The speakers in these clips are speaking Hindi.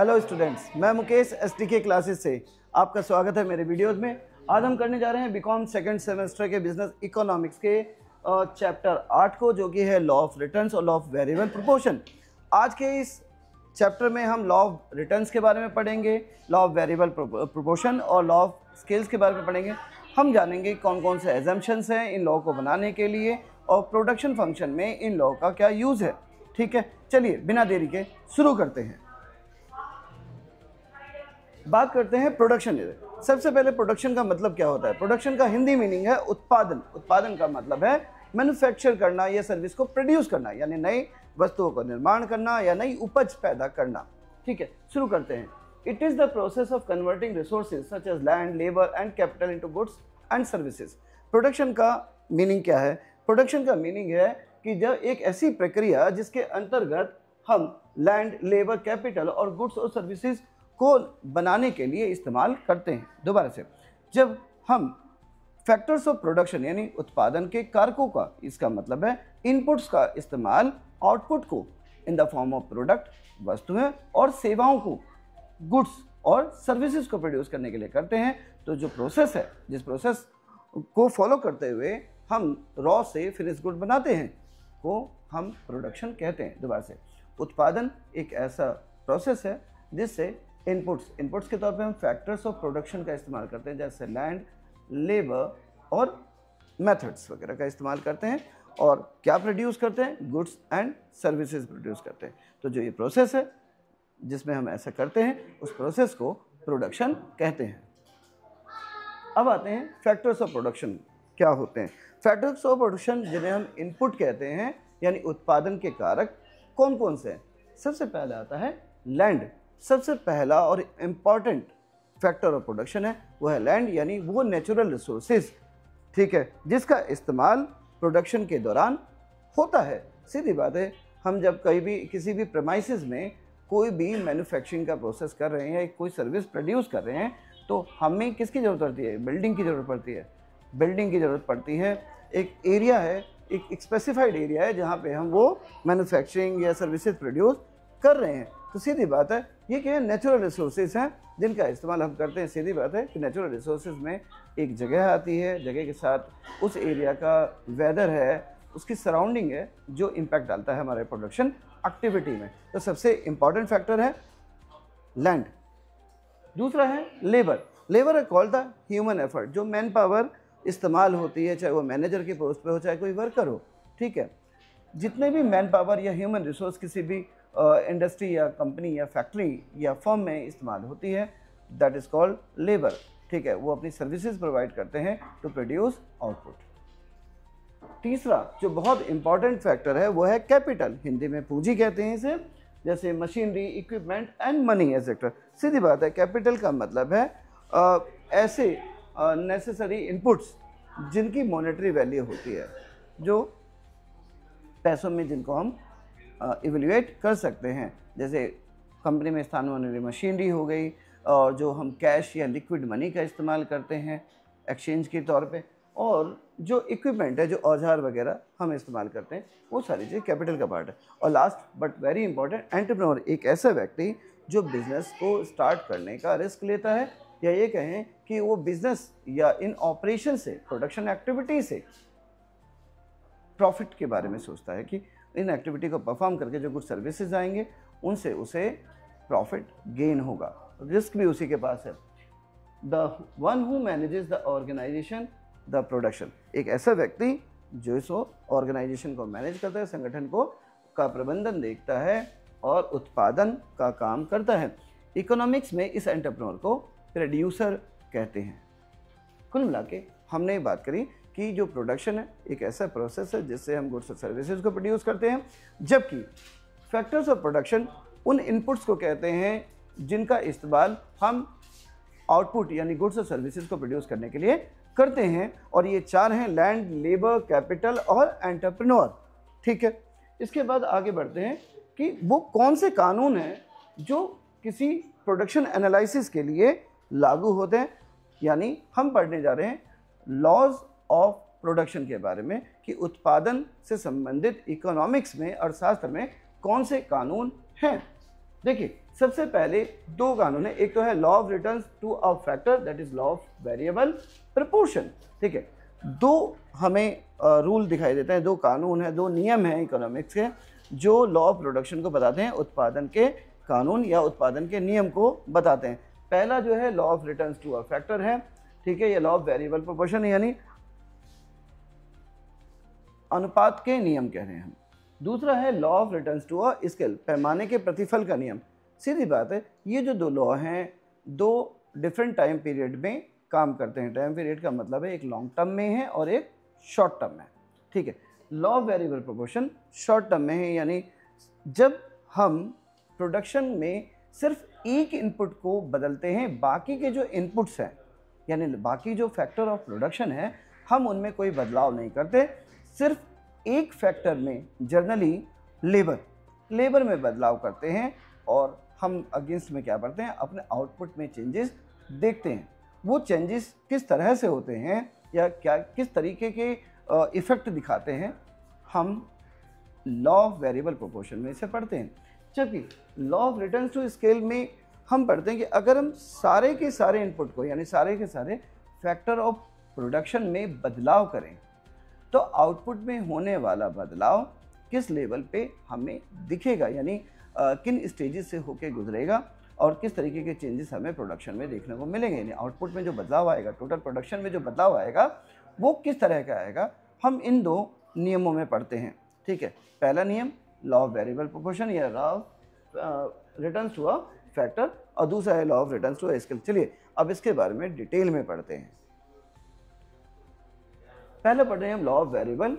हेलो स्टूडेंट्स, मैं मुकेश एसटीके क्लासेस से आपका स्वागत है मेरे वीडियोस में। आज हम करने जा रहे हैं बीकॉम सेकंड सेमेस्टर के बिजनेस इकोनॉमिक्स के चैप्टर 8 को, जो कि है लॉ ऑफ रिटर्न्स और लॉ ऑफ वेरिएबल प्रोपोर्शन। आज के इस चैप्टर में हम लॉ ऑफ रिटर्न्स के बारे में पढ़ेंगे, लॉ ऑफ वेरिएबल प्रोपोर्शन और लॉ ऑफ स्केल्स के बारे में पढ़ेंगे। हम जानेंगे कौन कौन से एजम्पशंस हैं इन लॉ को बनाने के लिए और प्रोडक्शन फंक्शन में इन लॉ का क्या यूज़ है। ठीक है, चलिए बिना देरी के शुरू करते हैं। बात करते हैं प्रोडक्शन। सबसे पहले प्रोडक्शन का मतलब क्या होता है। प्रोडक्शन का हिंदी मीनिंग है उत्पादन। उत्पादन का मतलब है मैन्युफैक्चर करना या सर्विस को प्रोड्यूस करना, यानी नई वस्तुओं का निर्माण करना या नई उपज पैदा करना। ठीक है, शुरू करते हैं। It is the process of converting resources such as land, labour and capital into goods and services. Production का मीनिंग क्या है। प्रोडक्शन का मीनिंग है कि जब एक ऐसी प्रक्रिया जिसके अंतर्गत हम लैंड, लेबर, कैपिटल और गुड्स और सर्विसेज को बनाने के लिए इस्तेमाल करते हैं। दोबारा से, जब हम फैक्टर्स ऑफ प्रोडक्शन यानी उत्पादन के कारकों का, इसका मतलब है इनपुट्स का इस्तेमाल आउटपुट को in the form of product, वस्तुएं और सेवाओं को, गुड्स और सर्विसेज को प्रोड्यूस करने के लिए करते हैं, तो जो प्रोसेस है, जिस प्रोसेस को फॉलो करते हुए हम रॉ से फिनिश गुड बनाते हैं, को हम प्रोडक्शन कहते हैं। दोबारा से, उत्पादन एक ऐसा प्रोसेस है जिससे इनपुट्स के तौर पे हम फैक्टर्स ऑफ प्रोडक्शन का इस्तेमाल करते हैं, जैसे लैंड, लेबर और मेथड्स वगैरह का इस्तेमाल करते हैं, और क्या प्रोड्यूस करते हैं, गुड्स एंड सर्विसेज प्रोड्यूस करते हैं। तो जो ये प्रोसेस है जिसमें हम ऐसा करते हैं, उस प्रोसेस को प्रोडक्शन कहते हैं। अब आते हैं फैक्टर्स ऑफ प्रोडक्शन क्या होते हैं। फैक्टर्स ऑफ प्रोडक्शन जिन्हें हम इनपुट कहते हैं, यानी उत्पादन के कारक कौन कौन से हैं। सबसे पहले आता है लैंड। सबसे पहला और इम्पॉर्टेंट फैक्टर ऑफ प्रोडक्शन है वो है लैंड, यानी वो नेचुरल रिसोर्सेज, ठीक है, जिसका इस्तेमाल प्रोडक्शन के दौरान होता है। सीधी बात है, हम जब कहीं भी किसी भी प्रेमाइसेस में कोई भी मैन्युफैक्चरिंग का प्रोसेस कर रहे हैं, कोई सर्विस प्रोड्यूस कर रहे हैं, तो हमें किसकी ज़रूरत पड़ती है, बिल्डिंग की ज़रूरत पड़ती है। बिल्डिंग की ज़रूरत पड़ती है, एक एरिया है, एक स्पेसिफाइड एरिया है जहाँ पे हम वो मैन्युफैक्चरिंग या सर्विसेज प्रोड्यूस कर रहे हैं। तो सीधी बात है, ये क्या है, नेचुरल रिसोर्सेज हैं जिनका इस्तेमाल हम करते हैं। सीधी बात है कि नेचुरल रिसोर्सेज में एक जगह आती है, जगह के साथ उस एरिया का वेदर है, उसकी सराउंडिंग है, जो इम्पैक्ट डालता है हमारे प्रोडक्शन एक्टिविटी में। तो सबसे इम्पॉर्टेंट फैक्टर है लैंड। दूसरा है लेबर। लेबर है कॉल्ड द ह्यूमन एफर्ट, जो मैन पावर इस्तेमाल होती है, चाहे वो मैनेजर की पोस्ट पे हो, चाहे कोई वर्कर हो। ठीक है, जितने भी मैन पावर या ह्यूमन रिसोर्स किसी भी इंडस्ट्री या कंपनी या फैक्ट्री या फर्म में इस्तेमाल होती है, दैट इज़ कॉल्ड लेबर। ठीक है, वो अपनी सर्विसेज प्रोवाइड करते हैं टू प्रोड्यूस आउटपुट। तीसरा जो बहुत इंपॉर्टेंट फैक्टर है वो है कैपिटल। हिंदी में पूंजी कहते हैं इसे, जैसे machinery, equipment and money etcetera. सीधी बात है, कैपिटल का मतलब है ऐसे नेसेसरी इनपुट्स जिनकी मॉनेटरी वैल्यू होती है, जो पैसों में जिनको हम इवेल्युएट कर सकते हैं। जैसे कंपनी में स्थान होने वाली मशीनरी हो गई, और जो हम कैश या लिक्विड मनी का इस्तेमाल करते हैं एक्सचेंज के तौर पे, और जो इक्विपमेंट है, जो औजार वगैरह हम इस्तेमाल करते हैं, वो सारी चीज़ कैपिटल का पार्ट है। और last but very important, entrepreneur एक ऐसा व्यक्ति जो बिजनेस को स्टार्ट करने का रिस्क लेता है, या ये कहें कि वो बिजनेस या इन ऑपरेशन से, प्रोडक्शन एक्टिविटी से प्रॉफिट के बारे में सोचता है कि इन एक्टिविटी को परफॉर्म करके जो कुछ सर्विसेज आएंगे उनसे उसे प्रॉफिट गेन होगा। रिस्क भी उसी के पास है। The one who manages the organisation the production, एक ऐसा व्यक्ति जो इस ऑर्गेनाइजेशन को मैनेज करता है, संगठन को का प्रबंधन देखता है और उत्पादन का काम करता है। इकोनॉमिक्स में इस एंटरप्रेन्योर को प्रोड्यूसर कहते हैं। कुल मिला के हमने बात करी कि जो प्रोडक्शन है एक ऐसा प्रोसेस है जिससे हम गुड्स और सर्विसेज को प्रोड्यूस करते हैं, जबकि फैक्टर्स ऑफ प्रोडक्शन उन इनपुट्स को कहते हैं जिनका इस्तेमाल हम आउटपुट यानी गुड्स और सर्विसेज को प्रोड्यूस करने के लिए करते हैं। और ये चार हैं, लैंड, लेबर, कैपिटल और एंटरप्रेन्योर। ठीक है, इसके बाद आगे बढ़ते हैं कि वो कौन से कानून हैं जो किसी प्रोडक्शन एनालिसिस के लिए लागू होते हैं। यानी हम पढ़ने जा रहे हैं लॉज ऑफ प्रोडक्शन के बारे में, कि उत्पादन से संबंधित इकोनॉमिक्स में, अर्थशास्त्र में कौन से कानून हैं। देखिए सबसे पहले दो कानून है, एक तो है law of returns to a factor, that is law of variable proportion. ठीक है, दो हमें रूल दिखाई देते हैं, दो कानून है, दो नियम हैं इकोनॉमिक्स के जो लॉ ऑफ प्रोडक्शन को बताते हैं, उत्पादन के कानून या उत्पादन के नियम को बताते हैं। पहला जो है law of returns to a factor है, ठीक है, ये लॉ ऑफ वेरिएबल प्रोपोर्शन यानी अनुपात के नियम कह रहे हैं हम। दूसरा है law of returns to a scale, पैमाने के प्रतिफल का नियम। सीधी बात है, ये जो दो लॉ हैं दो डिफरेंट टाइम पीरियड में काम करते हैं। टाइम पीरियड का मतलब है एक लॉन्ग टर्म में है और एक शॉर्ट टर्म में। ठीक है, law of variable proportion short term में है, यानी जब हम प्रोडक्शन में सिर्फ एक इनपुट को बदलते हैं, बाकी के जो इनपुट्स हैं यानी बाकी जो फैक्टर ऑफ प्रोडक्शन है हम उनमें कोई बदलाव नहीं करते, सिर्फ एक फैक्टर में जनरली लेबर में बदलाव करते हैं और हम अगेंस्ट में क्या करते हैं, अपने आउटपुट में चेंजेस देखते हैं। वो चेंजेस किस तरह से होते हैं या क्या किस तरीके के इफ़ेक्ट दिखाते हैं, हम लॉ ऑफ वेरिएबल प्रोपोर्शन में इसे पढ़ते हैं। जबकि law of returns to scale में हम पढ़ते हैं कि अगर हम सारे के सारे इनपुट को यानी सारे के सारे फैक्टर ऑफ प्रोडक्शन में बदलाव करें तो आउटपुट में होने वाला बदलाव किस लेवल पे हमें दिखेगा, यानी किन स्टेजेस से होके गुजरेगा और किस तरीके के चेंजेस हमें प्रोडक्शन में देखने को मिलेंगे। यानी आउटपुट में जो बदलाव आएगा, टोटल प्रोडक्शन में जो बदलाव आएगा वो किस तरह का आएगा, हम इन दो नियमों में पढ़ते हैं। ठीक है, पहला नियम लॉ ऑफ वेरिएबल प्रोपोर्शन या law of returns to a factor और दूसरा है law of returns to a scale. चलिए अब इसके बारे में डिटेल में पढ़ते हैं। पहले पढ़ रहे हैं हम law of variable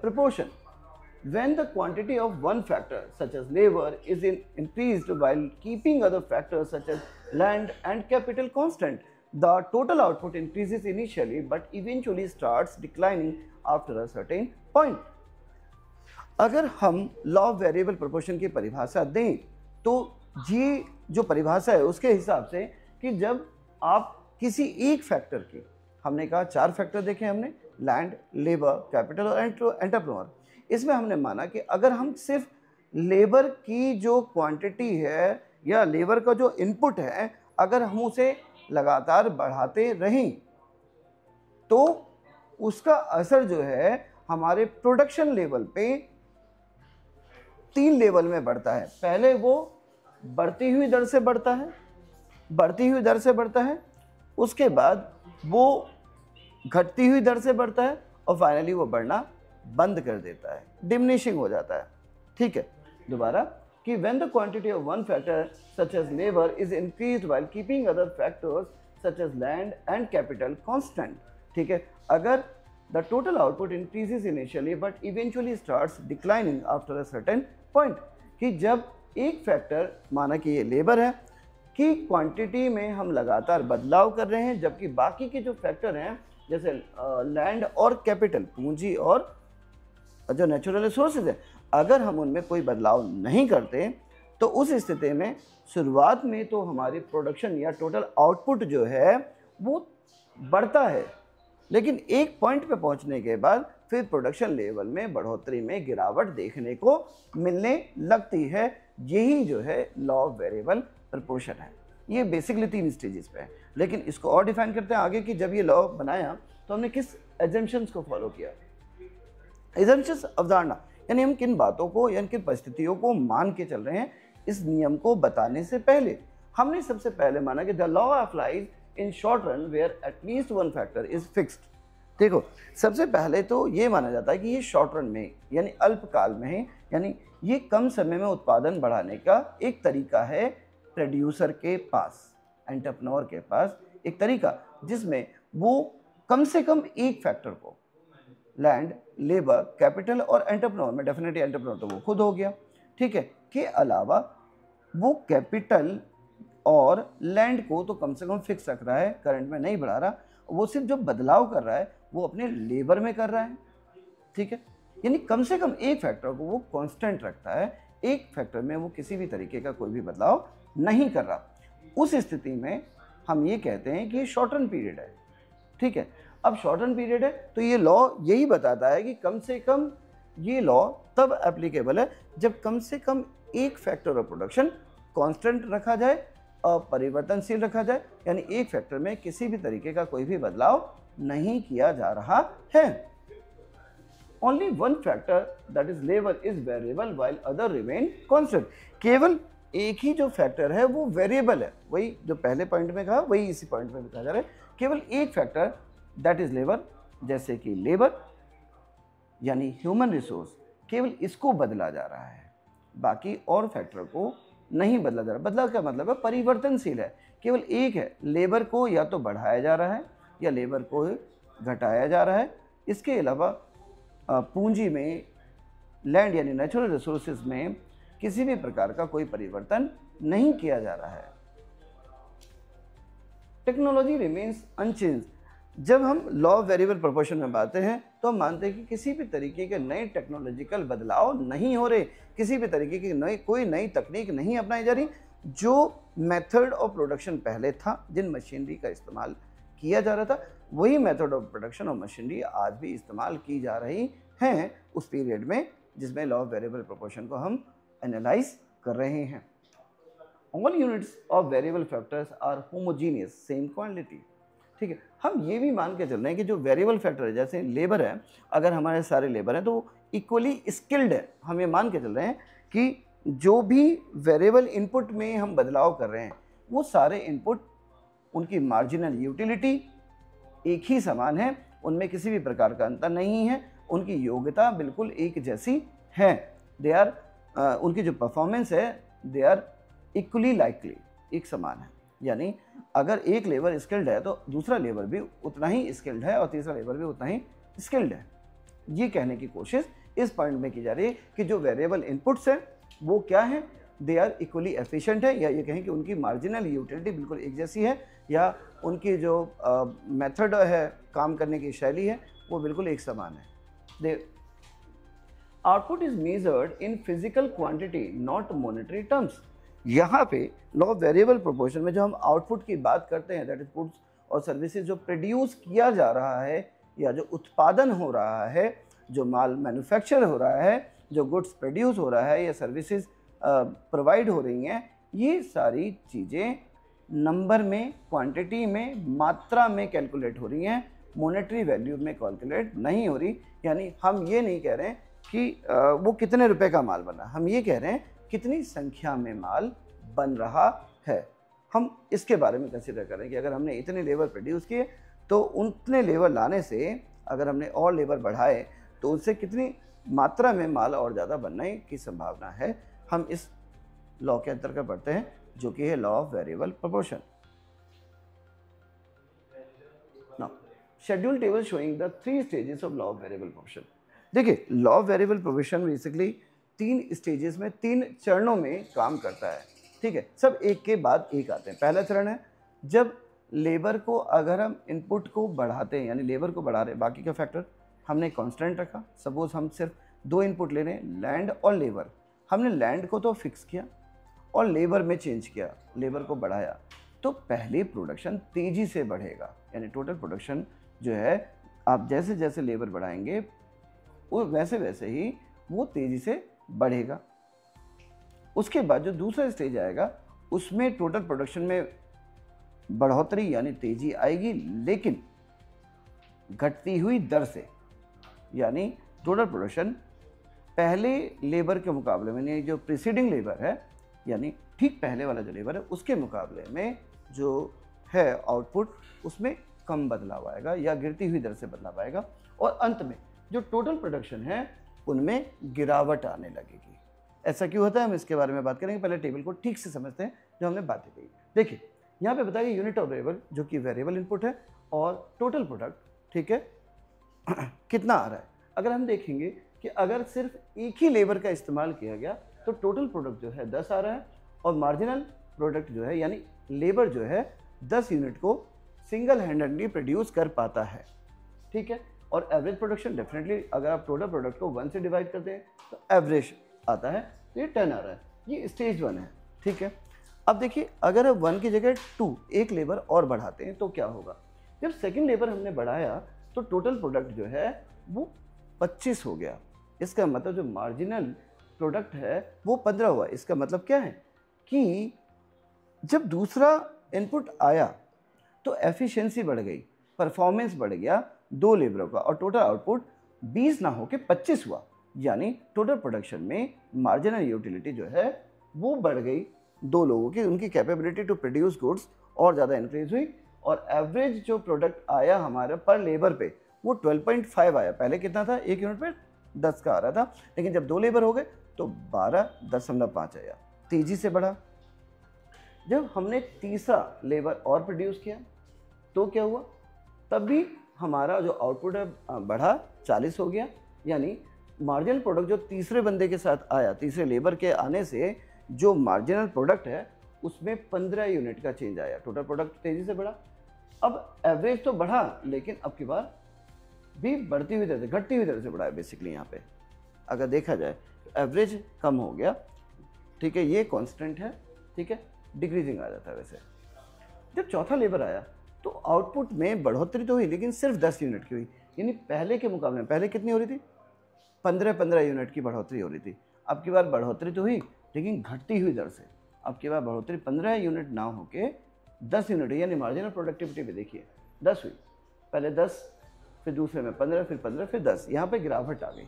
proportion. When the quantity of one factor such as labor is increased while keeping other factors such as land and capital constant, the total output increases initially but eventually starts declining after a certain point. अगर हम लॉ ऑफ वेरिएबल प्रोपोर्शन की परिभाषा दें तो ये जो परिभाषा है उसके हिसाब से कि जब आप किसी एक फैक्टर की, हमने कहा चार फैक्टर देखे हमने, लैंड, लेबर, कैपिटल और एंटरप्रेन्योर। इसमें हमने माना कि अगर हम सिर्फ लेबर की जो क्वांटिटी है या लेबर का जो इनपुट है अगर हम उसे लगातार बढ़ाते रहें तो उसका असर जो है हमारे प्रोडक्शन लेवल पे तीन लेवल में बढ़ता है। पहले वो बढ़ती हुई दर से बढ़ता है, उसके बाद वो घटती हुई दर से बढ़ता है और फाइनली वो बढ़ना बंद कर देता है, डिमिनिशिंग हो जाता है। ठीक है, दोबारा कि when the quantity of one factor such as labor is increased while keeping other factors such as land and capital constant, ठीक है, अगर the total output increases initially but eventually starts declining after a certain point, कि जब एक फैक्टर माना कि ये लेबर है कि क्वांटिटी में हम लगातार बदलाव कर रहे हैं जबकि बाकी के जो फैक्टर हैं जैसे लैंड और कैपिटल, पूंजी और जो नेचुरल रिसोर्सेज है, अगर हम उनमें कोई बदलाव नहीं करते तो उस स्थिति में शुरुआत में तो हमारी प्रोडक्शन या टोटल आउटपुट जो है वो बढ़ता है, लेकिन एक पॉइंट पे पहुंचने के बाद फिर प्रोडक्शन लेवल में बढ़ोतरी में गिरावट देखने को मिलने लगती है। यही जो है लॉ ऑफ वेरिएबल प्रोपोर्शन है। ये बेसिकली तीन स्टेजेस पे है, लेकिन इसको और डिफाइन करते हैं आगे कि जब ये लॉ बनाया तो हमने किस एजम्पशंस को फॉलो किया। एजम्पशंस अवधारणा यानी हम किन बातों को या किन परिस्थितियों को मान के चल रहे हैं। इस नियम को बताने से पहले हमने सबसे पहले माना कि the law applies in short run where at least one factor is fixed. देखो, सबसे पहले तो ये माना जाता है कि ये शॉर्ट रन में यानी अल्पकाल में है, यानी ये कम समय में उत्पादन बढ़ाने का एक तरीका है प्रोड्यूसर के पास, एंटरप्रेन्योर के पास एक तरीका जिसमें वो कम से कम एक फैक्टर को, लैंड, लेबर, कैपिटल और एंटरप्रेन्योर में डेफिनेटली एंटरप्रेन्योर तो वो खुद हो गया, ठीक है, के अलावा वो कैपिटल और लैंड को तो कम से कम फिक्स रख रहा है, करंट में नहीं बढ़ा रहा, वो सिर्फ जो बदलाव कर रहा है वो अपने लेबर में कर रहा है। ठीक है, यानी कम से कम एक फैक्टर को वो कांस्टेंट रखता है, एक फैक्टर में वो किसी भी तरीके का कोई भी बदलाव नहीं कर रहा। उस स्थिति में हम ये कहते हैं कि ये शॉर्ट रन पीरियड है। ठीक है, अब शॉर्ट रन पीरियड है तो ये लॉ यही बताता है कि कम से कम ये लॉ तब एप्लीकेबल है जब कम से कम एक फैक्टर ऑफ प्रोडक्शन कांस्टेंट रखा जाए, अपरिवर्तनशील रखा जाए, यानी एक फैक्टर में किसी भी तरीके का कोई भी बदलाव नहीं किया जा रहा है। Only one factor that is labour is variable while other remain constant. केवल एक ही जो फैक्टर है वो वेरिएबल है, वही जो पहले पॉइंट में कहा वही इसी पॉइंट में भी कहा जा रहा है। केवल एक फैक्टर दैट इज लेबर, जैसे कि लेबर यानी ह्यूमन रिसोर्स, केवल इसको बदला जा रहा है, बाकी और फैक्टर को नहीं बदला जा रहा। बदलाव का मतलब है परिवर्तनशील है, केवल एक है, लेबर को या तो बढ़ाया जा रहा है या लेबर को घटाया जा रहा है। इसके अलावा पूंजी में, लैंड यानी नेचुरल रिसोर्सेज में किसी भी प्रकार का कोई परिवर्तन नहीं किया जा रहा है। Technology remains unchange. जब हम लॉ ऑफ वेरिएबल प्रोपोर्शन में बातें हैं तो हम मानते हैं कि किसी भी तरीके के नए टेक्नोलॉजिकल बदलाव नहीं हो रहे, किसी भी तरीके की कोई नई तकनीक नहीं अपनाई जा रही। जो मेथड ऑफ प्रोडक्शन पहले था, जिन मशीनरी का इस्तेमाल किया जा रहा था, वही मेथड ऑफ प्रोडक्शन और मशीनरी आज भी इस्तेमाल की जा रही हैं उस पीरियड में जिसमें लॉ ऑफ वेरिएबल प्रोपोर्शन को हम एनालाइज कर रहे हैं। All units of variable factors are homogeneous same quantity. ठीक है, हम ये भी मान के चल रहे हैं कि जो वेरिएबल फैक्टर है, जैसे लेबर है, अगर हमारे सारे लेबर हैं तो इक्वली स्किल्ड है। हम ये मान के चल रहे हैं कि जो भी वेरिएबल इनपुट में हम बदलाव कर रहे हैं वो सारे इनपुट, उनकी मार्जिनल यूटिलिटी एक ही समान है, उनमें किसी भी प्रकार का अंतर नहीं है, उनकी योग्यता बिल्कुल एक जैसी है। दे आर उनकी जो परफॉर्मेंस है दे आर इक्वली लाइकली, एक समान है। यानी अगर एक लेबर स्किल्ड है तो दूसरा लेबर भी उतना ही स्किल्ड है और तीसरा लेबर भी उतना ही स्किल्ड है। ये कहने की कोशिश इस पॉइंट में की जा रही है कि जो वेरिएबल इनपुट्स हैं वो क्या है, दे आर इक्वली एफिशिएंट है, या ये कहें कि उनकी मार्जिनल यूटिलिटी बिल्कुल एक जैसी है, या उनकी जो मेथड है, काम करने की शैली है, वो बिल्कुल एक समान है। Output is measured in physical quantity not monetary terms. यहाँ पे लॉ ऑफ वेरिएबल प्रोपोर्शन में जो हम आउटपुट की बात करते हैं, दैट इज गुड्स और सर्विसेज जो प्रोड्यूस किया जा रहा है या जो उत्पादन हो रहा है, जो माल मैन्युफैक्चर हो रहा है, जो गुड्स प्रोड्यूस हो रहा है या सर्विसेज प्रोवाइड हो रही हैं, ये सारी चीज़ें नंबर में, क्वांटिटी में, मात्रा में कैलकुलेट हो रही हैं, मॉनेटरी वैल्यू में कैलकुलेट नहीं हो रही। यानी हम ये नहीं कह रहे हैं कि वो कितने रुपए का माल बना, हम ये कह रहे हैं कितनी संख्या में माल बन रहा है। हम इसके बारे में कंसीडर करें कि अगर हमने इतने लेबर प्रोड्यूस किए तो उतने लेबर लाने से अगर हमने और लेबर बढ़ाए तो उससे कितनी मात्रा में माल और ज़्यादा बनने की संभावना है। हम इस लॉ के अंतर्गत पढ़ते हैं जो कि है law of variable proportion. Now schedule table showing the 3 stages of law of variable proportion. देखिए, law of variable proportion basically 3 stages में, 3 चरणों में काम करता है। ठीक है, सब एक के बाद एक आते हैं। पहला चरण है जब लेबर को, अगर हम इनपुट को बढ़ाते हैं, यानी लेबर को बढ़ा रहे हैं, बाकी का फैक्टर हमने कांस्टेंट रखा। सपोज हम सिर्फ 2 इनपुट ले रहे हैं, लैंड और लेबर। हमने लैंड को तो फिक्स किया और लेबर में चेंज किया, लेबर को बढ़ाया, तो पहले प्रोडक्शन तेज़ी से बढ़ेगा। यानी टोटल प्रोडक्शन जो है, आप जैसे जैसे लेबर बढ़ाएंगे वो वैसे वैसे ही वो तेज़ी से बढ़ेगा। उसके बाद जो दूसरा स्टेज आएगा उसमें टोटल प्रोडक्शन में बढ़ोतरी यानी तेज़ी आएगी, लेकिन घटती हुई दर से। यानी टोटल प्रोडक्शन पहले लेबर के मुकाबले में, यानी जो प्रीसीडिंग लेबर है, यानी ठीक पहले वाला जो लेबर है उसके मुकाबले में जो है आउटपुट, उसमें कम बदलाव आएगा या गिरती हुई दर से बदलाव आएगा। और अंत में जो टोटल प्रोडक्शन है उनमें गिरावट आने लगेगी। ऐसा क्यों होता है, हम इसके बारे में बात करेंगे। पहले टेबल को ठीक से समझते हैं जो हमने बातें कही। देखिए, यहाँ पे बताइए यूनिट ऑफ वेरिएबल जो कि वेरिएबल इनपुट है और टोटल प्रोडक्ट, ठीक है, कितना आ रहा है। अगर हम देखेंगे कि अगर सिर्फ एक ही लेबर का इस्तेमाल किया गया तो टोटल प्रोडक्ट जो है 10 आ रहा है, और मार्जिनल प्रोडक्ट जो है यानी लेबर जो है 10 यूनिट को सिंगल हैंडेडली प्रोड्यूस कर पाता है। ठीक है, और एवरेज प्रोडक्शन डेफिनेटली अगर आप टोटल प्रोडक्ट को 1 से डिवाइड करते हैं तो एवरेज आता है, तो ये 10 आ रहा है। ये स्टेज 1 है। ठीक है, अब देखिए, अगर आप 1 की जगह 2 एक लेबर और बढ़ाते हैं तो क्या होगा। जब सेकंड लेबर हमने बढ़ाया तो टोटल प्रोडक्ट जो है वो 25 हो गया। इसका मतलब जो मार्जिनल प्रोडक्ट है वो 15 हुआ। इसका मतलब क्या है कि जब दूसरा इनपुट आया तो एफिशिएंसी बढ़ गई, परफॉर्मेंस बढ़ गया 2 लेबरों का, और टोटल आउटपुट 20 ना होके 25 हुआ। यानी टोटल प्रोडक्शन में मार्जिनल यूटिलिटी जो है वो बढ़ गई 2 लोगों की, उनकी कैपेबिलिटी टू प्रोड्यूस गुड्स और ज़्यादा इंक्रीज हुई, और एवरेज जो प्रोडक्ट आया हमारा पर लेबर पे वो 12.5 आया। पहले कितना था, 1 यूनिट पे 10 का आ रहा था, लेकिन जब 2 लेबर हो गए तो 12.5 आया, तेजी से बढ़ा। जब हमने तीसरा लेबर और प्रोड्यूस किया तो क्या हुआ, तब भी हमारा जो आउटपुट है बढ़ा, 40 हो गया। यानी मार्जिनल प्रोडक्ट जो तीसरे बंदे के साथ आया, तीसरे लेबर के आने से जो मार्जिनल प्रोडक्ट है उसमें 15 यूनिट का चेंज आया, टोटल प्रोडक्ट तेजी से बढ़ा। अब एवरेज तो बढ़ा, लेकिन अब की बार भी बढ़ती हुई तरह से, घटती हुई तरह से बढ़ा है। बेसिकली यहाँ पे अगर देखा जाए तो एवरेज कम हो गया, ठीक है, ये कांस्टेंट है, ठीक है, डिक्रीजिंग आ जाता है। वैसे जब चौथा लेबर आया तो आउटपुट में बढ़ोतरी तो हुई, लेकिन सिर्फ 10 यूनिट की हुई। यानी पहले के मुकाबले में पहले कितनी हो रही थी, 15 यूनिट की बढ़ोतरी हो रही थी। अब की बार बढ़ोतरी तो हुई, लेकिन घटती हुई दर से। अब की बार बढ़ोतरी 15 यूनिट ना होके 10 यूनिट, यानी मार्जिनल प्रोडक्टिविटी भी देखिए 10 हुई, पहले 10, फिर दूसरे में 15, फिर 15, फिर 10, यहाँ पे गिरावट आ गई।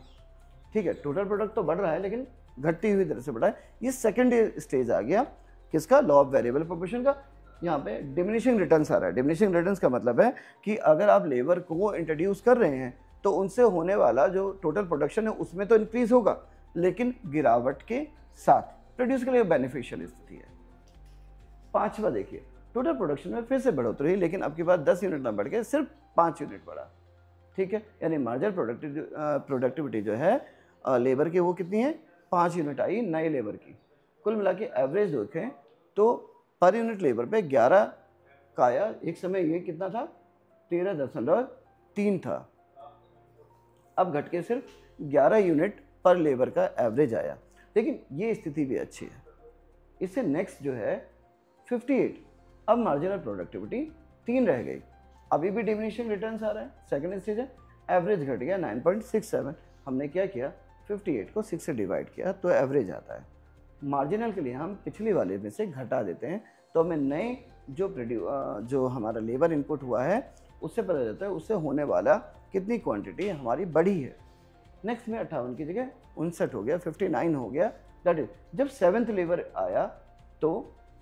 ठीक है, टोटल प्रोडक्ट तो बढ़ रहा है लेकिन घटती हुई दर से बढ़ा है। ये सेकेंड स्टेज आ गया किसका, लॉ ऑफ वेरिएबल प्रोपोर्शन का। यहाँ पे डिमिनिशिंग रिटर्न्स आ रहा है। डिमिनिशिंग रिटर्न्स का मतलब है कि अगर आप लेबर को इंट्रोड्यूस कर रहे हैं तो उनसे होने वाला जो टोटल प्रोडक्शन है उसमें तो इंक्रीज होगा, लेकिन गिरावट के साथ प्रोड्यूस के लिए बेनिफिशियल स्थिति है। पांचवा देखिए, टोटल प्रोडक्शन में फिर से बढ़ोतरी हुई, लेकिन अब की बार 10 यूनिट ना बढ़ के सिर्फ 5 यूनिट बढ़ा। ठीक है, यानी मार्जिनल प्रोडक्टिविटी जो है लेबर की वो कितनी है, 5 यूनिट आई नए लेबर की। कुल मिला के एवरेज देखें तो पर यूनिट लेबर पे 11 का आया। एक समय ये कितना था, 13.3 था, अब घट के सिर्फ 11 यूनिट पर लेबर का एवरेज आया। लेकिन ये स्थिति भी अच्छी है। इससे नेक्स्ट जो है 58, अब मार्जिनल प्रोडक्टिविटी 3 रह गई, अभी भी डिमिनिशिंग रिटर्न्स आ रहा है। सेकंड स्टेज है, एवरेज घट गया 9.67। हमने क्या किया, 58 को 6 से डिवाइड किया तो एवरेज आता है। मार्जिनल के लिए हम पिछली वाले में से घटा देते हैं तो हमें नए जो हमारा लेबर इनपुट हुआ है उससे पता चलता है उससे होने वाला कितनी क्वांटिटी हमारी बढ़ी है। नेक्स्ट में 58 की जगह 59 हो गया, 59 हो गया। दैट इज जब 7th लेबर आया तो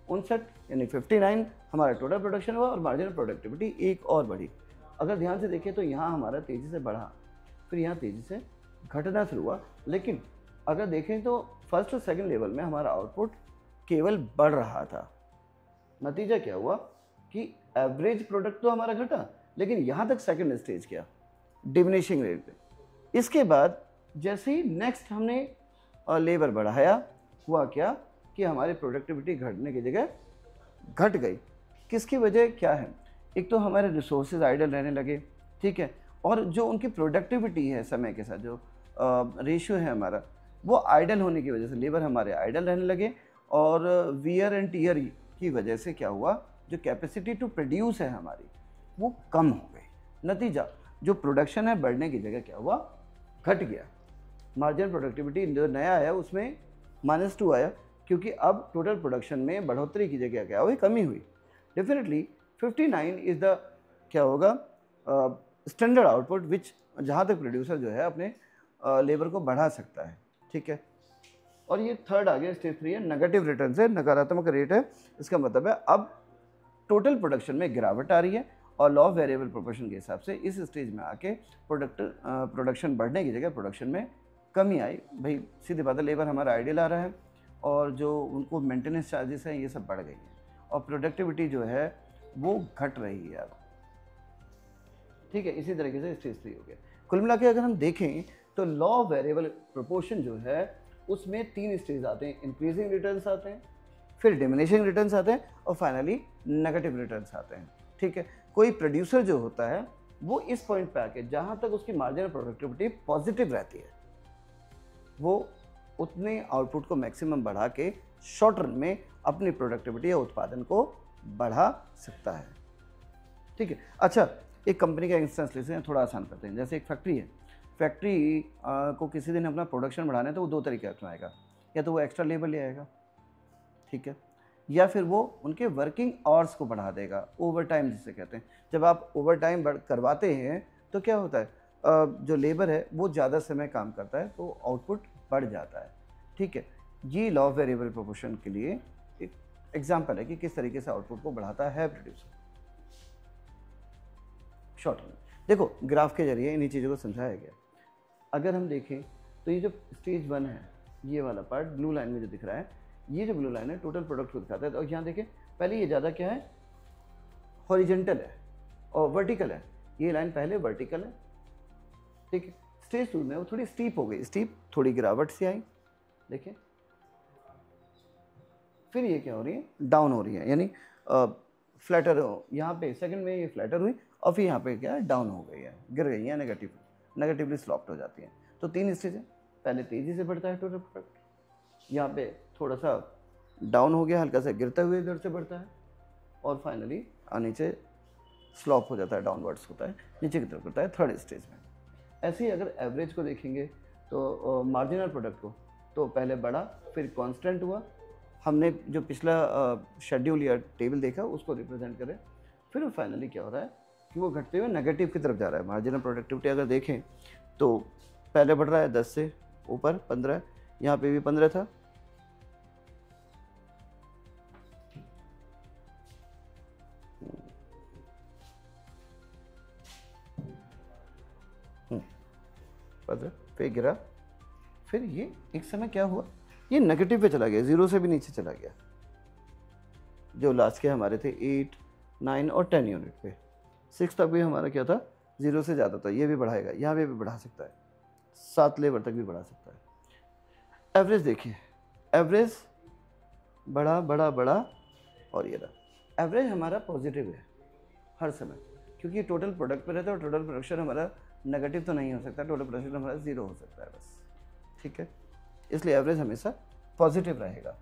59 यानी 59 हमारा टोटल प्रोडक्शन हुआ और मार्जिनल प्रोडक्टिविटी एक और बढ़ी। अगर ध्यान से देखें तो यहाँ हमारा तेज़ी से बढ़ा, फिर यहाँ तेज़ी से घटना शुरू हुआ। लेकिन अगर देखें तो फर्स्ट और सेकंड लेवल में हमारा आउटपुट केवल बढ़ रहा था। नतीजा क्या हुआ कि एवरेज प्रोडक्ट तो हमारा घटा, लेकिन यहाँ तक सेकंड स्टेज क्या, डिमिनिशिंग रेट पे। इसके बाद जैसे ही नेक्स्ट हमने लेबर बढ़ाया, हुआ क्या कि हमारी प्रोडक्टिविटी घटने की जगह घट गई। किसकी वजह क्या है, एक तो हमारे रिसोर्सेज आइडल रहने लगे, ठीक है, और जो उनकी प्रोडक्टिविटी है समय के साथ जो रेशियो है हमारा वो आइडल होने की वजह से लेबर हमारे आइडल रहने लगे, और वियर एंड टीयर की वजह से क्या हुआ, जो कैपेसिटी टू प्रोड्यूस है हमारी वो कम हो गई। नतीजा जो प्रोडक्शन है बढ़ने की जगह क्या हुआ, घट गया। मार्जिनल प्रोडक्टिविटी जो नया आया उसमें -2 आया, क्योंकि अब टोटल प्रोडक्शन में बढ़ोतरी की जगह क्या हुई, कमी हुई। डेफिनेटली 59 इज़ द क्या होगा स्टैंडर्ड आउटपुट विच, जहाँ तक प्रोड्यूसर जो है अपने लेबर को बढ़ा सकता है। ठीक है, और ये थर्ड आ गया, स्टेज 3 है, नेगेटिव रिटर्न से, नकारात्मक रेट है। इसका मतलब है अब टोटल प्रोडक्शन में गिरावट आ रही है, और लॉ ऑफ वेरिएबल प्रोपोर्शन के हिसाब से इस स्टेज में आके प्रोडक्शन बढ़ने की जगह प्रोडक्शन में कमी आई। भाई सीधी बात है, लेबर हमारा आइडियल आ रहा है और जो उनको मेंटेनेंस चार्जेस हैं ये सब बढ़ गई हैं, और प्रोडक्टिविटी जो है वो घट रही है अब। ठीक है, इसी तरीके से स्टेज 3 हो गया। कुल मिला के अगर हम देखें तो लॉ ऑफ वेरिएबल प्रोपोर्शन जो है उसमें 3 स्टेज आते हैं, इंक्रीजिंग रिटर्न्स आते हैं, फिर डिमिनिशिंग रिटर्न्स आते हैं, और फाइनली नेगेटिव रिटर्न्स आते हैं। ठीक है, कोई प्रोड्यूसर जो होता है वो इस पॉइंट पे आके जहाँ तक उसकी मार्जिनल प्रोडक्टिविटी पॉजिटिव रहती है वो उतने आउटपुट को मैक्सिमम बढ़ा के शॉर्ट रन में अपनी प्रोडक्टिविटी या उत्पादन को बढ़ा सकता है। ठीक है, अच्छा एक कंपनी का इंस्टेंस लेते हैं, थोड़ा आसान करते हैं। जैसे एक फैक्ट्री है, फैक्ट्री को किसी दिन अपना प्रोडक्शन बढ़ाना है तो वो दो तरीके अपनाएगा, या तो वो एक्स्ट्रा लेबर ले आएगा, ठीक है, या फिर वो उनके वर्किंग आवर्स को बढ़ा देगा, ओवर टाइम जिसे कहते हैं। जब आप ओवर टाइम करवाते हैं तो क्या होता है, जो लेबर है वो ज़्यादा समय काम करता है तो आउटपुट बढ़ जाता है, ठीक है। ये लॉ ऑफ वेरिएबल प्रोपोर्शन के लिए एक एग्जाम्पल है कि किस तरीके से आउटपुट को बढ़ाता है प्रोड्यूसर। शॉर्ट में देखो, ग्राफ के जरिए इन्हीं चीज़ों को समझाया गया। अगर हम देखें तो ये जो स्टेज 1 है, ये वाला पार्ट ब्लू लाइन में जो दिख रहा है, ये जो ब्लू लाइन है टोटल प्रोडक्ट को दिखाता है। तो यहाँ देखें, पहले ये ज़्यादा क्या है, हॉरिजेंटल है और वर्टिकल है। ये लाइन पहले वर्टिकल है, ठीक है। स्टेज 2 में वो थोड़ी स्टीप हो गई, स्टीप थोड़ी गिरावट से आई, देखिए। फिर ये क्या हो रही है, डाउन हो रही है, यानी फ्लैटर हो। यहाँ पे सेकंड में ये फ्लैटर हुई और फिर यहाँ पे क्या है, डाउन हो गई है, गिर गई है, नेगेटिवली स्लॉप्ड हो जाती है। तो 3 स्टेज है, पहले तेज़ी से बढ़ता है टोटल प्रोडक्ट, यहाँ पे थोड़ा सा डाउन हो गया, हल्का सा गिरते हुए इधर से बढ़ता है, और फाइनली नीचे स्लॉप हो जाता है, डाउनवर्ड्स होता है, नीचे की तरफ करता है थर्ड स्टेज में। ऐसे ही अगर एवरेज को देखेंगे तो मार्जिनल प्रोडक्ट को, तो पहले बढ़ा, फिर कांस्टेंट हुआ, हमने जो पिछला शेड्यूल या टेबल देखा उसको रिप्रेजेंट करें, फिर फाइनली क्या हो रहा है कि वो घटते हुए नेगेटिव की तरफ जा रहा है। मार्जिनल प्रोडक्टिविटी अगर देखें तो पहले बढ़ रहा है 10 से ऊपर 15, यहाँ पे भी 15 था, फिर गिरा, फिर ये एक समय क्या हुआ, ये नेगेटिव पे चला गया, 0 से भी नीचे चला गया। जो लास्ट के हमारे थे 8, 9 और 10 यूनिट पे, 6 तक भी हमारा क्या था, 0 से ज़्यादा था। ये भी बढ़ाएगा, यहाँ पे भी बढ़ा सकता है, 7 लेबर तक भी बढ़ा सकता है। एवरेज देखिए, एवरेज बढ़ा बढ़ा बढ़ा और ये रहा। एवरेज हमारा पॉजिटिव है हर समय, क्योंकि टोटल प्रोडक्ट पे रहता है और टोटल प्रोडक्शन हमारा नेगेटिव तो नहीं हो सकता, टोटल प्रोडक्शन हमारा 0 हो सकता है बस, ठीक है। इसलिए एवरेज हमेशा पॉजिटिव रहेगा,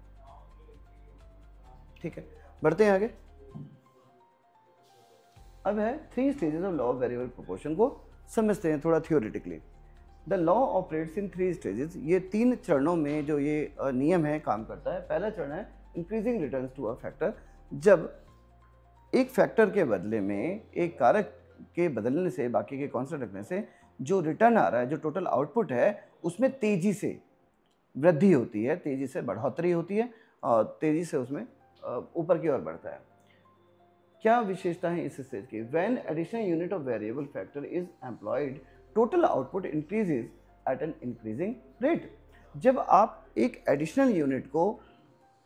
ठीक है। बढ़ते हैं आगे। अब है 3 stages of law of variable proportion को समझते हैं थोड़ा theoretically. The law operates in 3 stages. ये 3 चरणों में जो ये नियम है काम करता है। पहला चरण है increasing returns to a factor. जब एक फैक्टर के बदले में एक कारक के बदलने से, बाकी के कांस्टेंट रखने से जो रिटर्न आ रहा है, जो टोटल आउटपुट है, उसमें तेजी से वृद्धि होती है, तेजी से बढ़ोतरी होती है और तेजी से उसमें ऊपर की ओर बढ़ता है। क्या विशेषता है इस स्टेज की? When additional unit of variable factor is employed, total output increases at an increasing rate. जब आप एक एडिशनल यूनिट को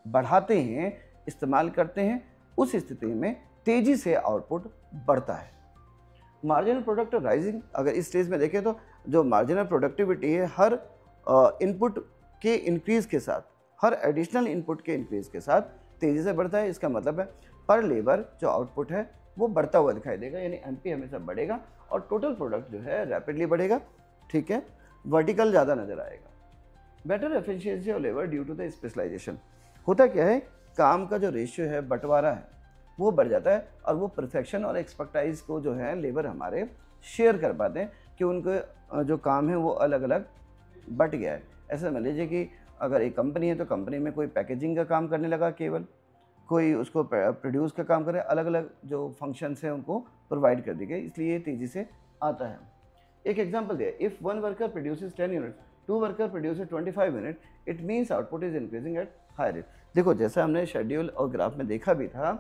बढ़ाते हैं, इस्तेमाल करते हैं, उस स्थिति में तेजी से आउटपुट बढ़ता है। मार्जिनल प्रोडक्ट राइजिंग, अगर इस स्टेज में देखें तो जो मार्जिनल प्रोडक्टिविटी है, हर इनपुट के इंक्रीज के साथ, हर एडिशनल इनपुट के इंक्रीज के साथ तेजी से बढ़ता है। इसका मतलब है पर लेबर जो आउटपुट है वो बढ़ता हुआ दिखाई देगा, यानी एमपी हमेशा बढ़ेगा और टोटल प्रोडक्ट जो है रैपिडली बढ़ेगा, ठीक है, वर्टिकल ज़्यादा नजर आएगा। Better efficiency of labour due to the specialisation. होता क्या है, काम का जो रेशियो है, बंटवारा है, वो बढ़ जाता है और वो परफेक्शन और एक्सपर्टाइज को जो है लेबर हमारे शेयर कर पाते हैं कि उनको जो काम है वो अलग अलग बट गया है। ऐसा मान लीजिए कि अगर एक कंपनी है तो कंपनी में कोई पैकेजिंग का काम करने लगा, केवल कोई उसको प्रोड्यूस का काम करे, अलग अलग जो फंक्शंस हैं उनको प्रोवाइड कर दी गई, इसलिए ये तेज़ी से आता है। एक एग्जांपल दिया, if 1 worker produces 10 unit, 2 worker produces 25 unit, it means output is increasing at high rate. देखो, जैसा हमने शेड्यूल और ग्राफ में देखा भी था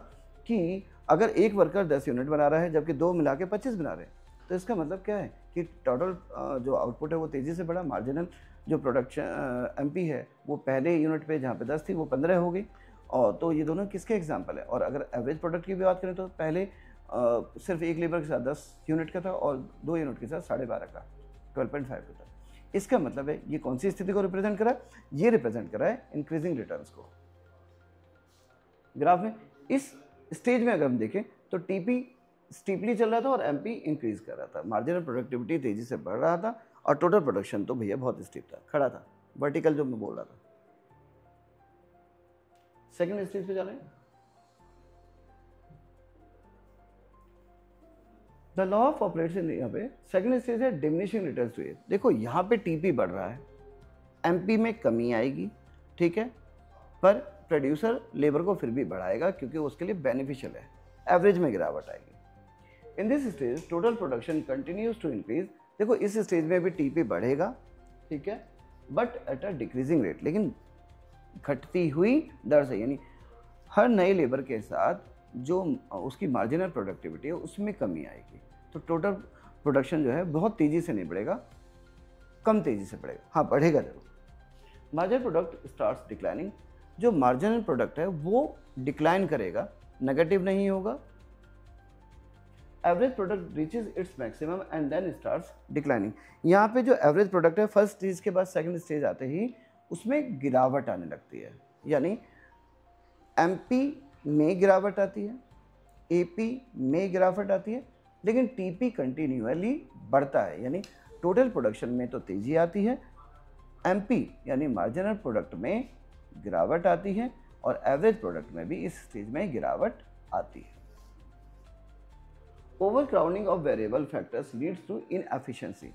कि अगर एक वर्कर 10 यूनिट बना रहा है जबकि 2 मिला के 25 बना रहे हैं, तो इसका मतलब क्या है कि टोटल जो आउटपुट है वो तेज़ी से बढ़ा। मार्जिनल जो प्रोडक्शन एमपी है वो पहले यूनिट पे जहाँ पे 10 थी वो 15 हो गई। और तो ये दोनों किसके एग्जांपल है। और अगर एवरेज प्रोडक्ट की भी बात करें तो पहले सिर्फ एक लेबर के साथ 10 यूनिट का था और 2 यूनिट के साथ 12.5 का, 12.5 का था। इसका मतलब है ये कौन सी स्थिति को रिप्रेजेंट करा है? ये रिप्रेजेंट करा है इंक्रीजिंग रिटर्न्स को। ग्राफ में इस स्टेज में अगर हम देखें तो टीपी स्टीपली चल रहा था और एमपी इंक्रीज कर रहा था। मार्जिनल प्रोडक्टिविटी तेजी से बढ़ रहा था और टोटल प्रोडक्शन तो भैया बहुत स्टीप था, खड़ा था, वर्टिकल जो मैं बोल रहा था। सेकंड स्टेज पे जा रहे हैं। द लॉ ऑफ ऑपरेशन यहाँ पे सेकंड स्टेज है डिमिनिशिंग रिटर्न्स टू एज। देखो यहाँ पे टीपी बढ़ रहा है, एमपी में कमी आएगी, ठीक है, पर प्रोड्यूसर लेबर को फिर भी बढ़ाएगा क्योंकि उसके लिए बेनिफिशियल है, एवरेज में गिरावट आएगी। In this stage total production continues to increase. देखो इस स्टेज में भी टीपी बढ़ेगा, ठीक है, but at a decreasing rate, लेकिन घटती हुई दर से, यानी हर नए लेबर के साथ जो उसकी मार्जिनल प्रोडक्टिविटी है उसमें कमी आएगी। तो टोटल प्रोडक्शन जो है बहुत तेज़ी से नहीं बढ़ेगा, कम तेज़ी से बढ़ेगा, हाँ बढ़ेगा जरूर। Marginal product starts declining. जो मार्जिनल प्रोडक्ट है वो डिक्लाइन करेगा, नेगेटिव नहीं होगा। Average product reaches its maximum and then starts declining. यहाँ पे जो एवरेज प्रोडक्ट है फर्स्ट स्टेज के बाद सेकंड स्टेज आते ही उसमें गिरावट आने लगती है, यानी एमपी में गिरावट आती है, एपी में गिरावट आती है, लेकिन टीपी कंटिन्यूअली बढ़ता है, यानी टोटल प्रोडक्शन में तो तेज़ी आती है, एमपी यानी मार्जिनल प्रोडक्ट में गिरावट आती है और एवरेज प्रोडक्ट में भी इस स्टेज में गिरावट आती है। Overcrowding of variable factors leads to inefficiency.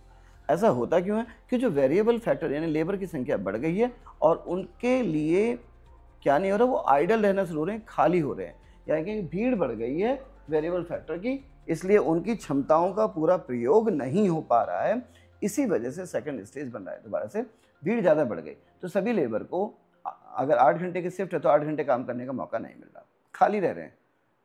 ऐसा होता क्यों है कि जो वेरिएबल फैक्टर यानी लेबर की संख्या बढ़ गई है और उनके लिए क्या नहीं हो रहा, वो आइडल रहना शुरू हो रहे हैं, खाली हो रहे हैं, यानी कि भीड़ बढ़ गई है वेरिएबल फैक्टर की, इसलिए उनकी क्षमताओं का पूरा प्रयोग नहीं हो पा रहा है। इसी वजह से सेकंड स्टेज बन रहा है, दोबारा से भीड़ ज़्यादा बढ़ गई तो सभी लेबर को अगर 8 घंटे की शिफ्ट है तो 8 घंटे काम करने का मौका नहीं मिल रहा, खाली रह रहे हैं।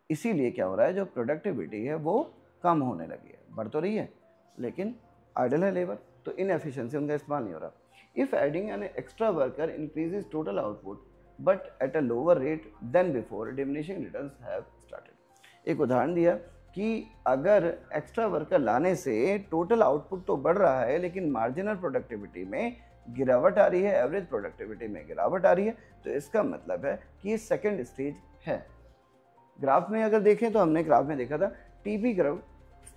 इसीलिए क्या हो रहा है, जो प्रोडक्टिविटी है वो कम होने लगी है, बढ़ तो रही है लेकिन आइडल है लेबर, तो इनएफिशिएंसी उनका इस्तेमाल नहीं हो रहा। If adding an extra worker increases total output but at a lower rate than before diminishing returns have started. एक उदाहरण दिया कि अगर एक्स्ट्रा वर्कर लाने से टोटल आउटपुट तो बढ़ रहा है लेकिन मार्जिनल प्रोडक्टिविटी में गिरावट आ रही है, एवरेज प्रोडक्टिविटी में गिरावट आ रही है, तो इसका मतलब है कि ये सेकंड स्टेज है। ग्राफ में अगर देखें तो हमने ग्राफ में देखा था टीपी ग्राफ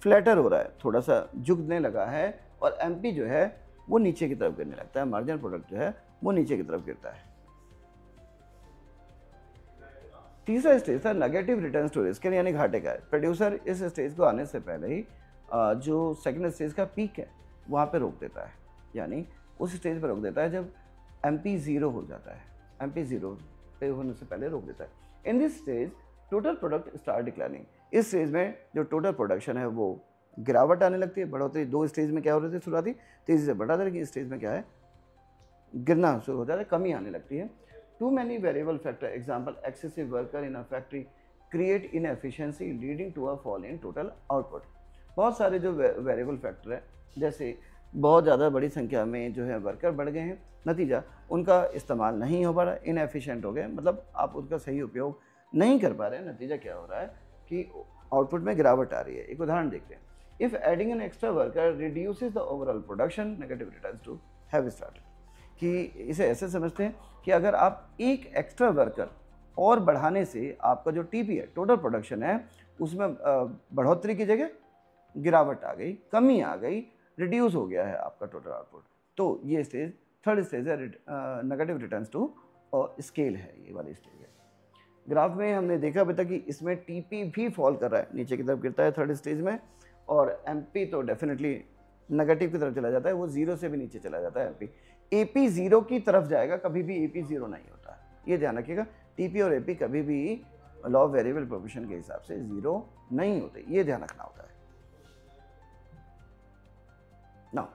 फ्लैटर हो रहा है, थोड़ा सा झुकने लगा है और एमपी जो है वो नीचे की तरफ गिरने लगता है, मार्जिनल प्रोडक्ट जो है वो नीचे की तरफ गिरता है। तीसरा स्टेज था नेगेटिव रिटर्न्स टू रिस्क, यानी घाटे का है। प्रोड्यूसर इस स्टेज को आने से पहले ही जो सेकंड स्टेज का पीक है वहाँ पे रोक देता है, यानी उस स्टेज पर रोक देता है जब एमपी ज़ीरो हो जाता है, एमपी ज़ीरो पे होने से पहले रोक देता है। इन this stage total product start declining. इस स्टेज में जो टोटल प्रोडक्शन है वो गिरावट आने लगती है, बढ़ोतरी दो स्टेज में क्या हो रही थी, शुरुआती तेज़ी से बढ़ा था, लेकिन इस स्टेज में क्या है, गिरना शुरू हो जाता है, कमी आने लगती है। Too many variable factor, example excessive worker in a factory create inefficiency leading to a fall in total output। बहुत सारे जो वेरिएबल फैक्टर है, जैसे बहुत ज़्यादा बड़ी संख्या में जो है वर्कर बढ़ गए हैं, नतीजा उनका इस्तेमाल नहीं हो पा रहा, इनएफिशिएंट हो गए, मतलब आप उसका सही उपयोग नहीं कर पा रहे हैं, नतीजा क्या हो रहा है कि आउटपुट में गिरावट आ रही है। एक उदाहरण देखते हैं, if adding an extra worker reduces the overall production negative returns to have started. कि इसे ऐसे समझते हैं कि अगर आप एक एक्स्ट्रा वर्कर और बढ़ाने से आपका जो टीपी है, टोटल प्रोडक्शन है, उसमें बढ़ोतरी की जगह गिरावट आ गई, कमी आ गई, रिड्यूस हो गया है आपका टोटल आउटपुट, तो ये स्टेज थर्ड स्टेज है, नेगेटिव रिटर्न्स टू स्केल है, ये वाली स्टेज है। ग्राफ में हमने देखा अभी तक कि इसमें टीपी भी फॉल कर रहा है, नीचे की तरफ गिरता है थर्ड स्टेज में, और एमपी तो डेफिनेटली नेगेटिव की तरफ चला जाता है, वो जीरो से भी नीचे चला जाता है एमपी। एपी जीरो की तरफ जाएगा, कभी भी एपी जीरो नहीं होता, ये ध्यान रखिएगा। टीपी और एपी कभी भी लॉ ऑफ वेरिएबल प्रोपोर्शन के हिसाब से जीरो नहीं होते, ये ध्यान रखना होता है। ना